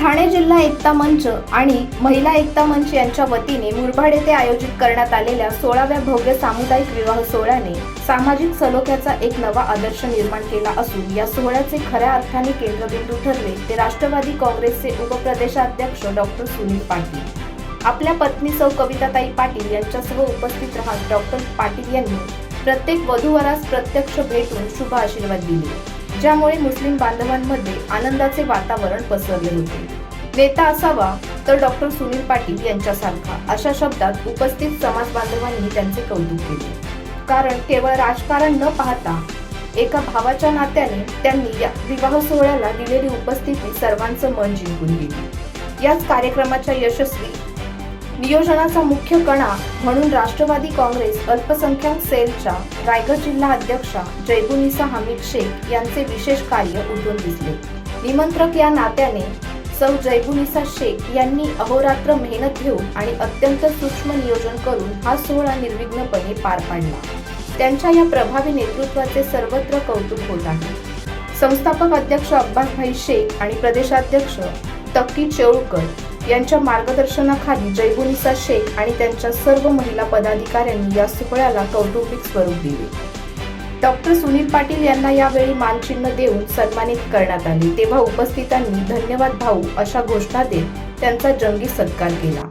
ठाणे जिल्हा एकता मंच आणि महिला एकता मंच यांच्या वतीने मुरबाड येथे आयोजित करण्यात आलेल्या 16व्या भव्य सामुदायिक विवाह सोहळ्याने सामाजिक सलोख्याचा एक नवा आदर्श निर्माण केला असून या सोहळ्याचे खऱ्या अर्थाने केंद्रबिंदू ठरले ते राष्ट्रवादी काँग्रेसचे उपप्रदेशाध्यक्ष डॉक्टर सुनील पाटील। आपल्या पत्नी सौ कविताताई पाटील यांच्यासह उपस्थित राहत डॉक्टर पाटील यांनी प्रत्येक वधूवरास प्रत्यक्ष भेटून शुभ आशीर्वाद दिले, ज्यामुळे मुस्लिम बांधवांमध्ये आनंदाचे वातावरण पसरले होते। नेता असावा तर डॉक्टर सुनील पाटील यांच्यासारखा, अशा शब्दात उपस्थित समाज बांधवांनी त्यांचे कौतुक केले। कारण केवळ राजकारण न पाहता एका भावाच्या नात्याने त्यांनी या विवाह सोहळ्याला दिलेली उपस्थिती सर्वांचं मन जिंकून गेली। याच कार्यक्रमाच्या यशस्वी नियोजनाचा मुख्य कणा म्हणून राष्ट्रवादी काँग्रेस अल्पसंख्याक सेलच्या रायगड जिल्हा अध्यक्षा जैबुनिसा हमीद शेख यांचे विशेष कार्य उठून दिसले। निमंत्रक या नात्याने सौ जैबुनिसा शेख यांनी अहोरात्र मेहनत घेऊन आणि अत्यंत सूक्ष्म नियोजन करून हा सोहळा निर्विघ्नपणे पार पाडला। त्यांच्या या प्रभावी नेतृत्वाचे सर्वत्र कौतुक होत आहे। संस्थापक अध्यक्ष अब्बासभाई शेख आणि प्रदेशाध्यक्ष तक्की चेऊळकर यांच्या मार्गदर्शनाखाली जैबुनिसा शेख आणि त्यांच्या सर्व महिला पदाधिकाऱ्यांनी या सोहळ्याला कौटुंबिक स्वरूप दिले। डॉक्टर सुनील पाटील यांना यावेळी मानचिन्ह देऊन सन्मानित करण्यात आले, तेव्हा उपस्थितांनी धन्यवाद भाऊ अशा घोषणा देत त्यांचा जंगी सत्कार केला।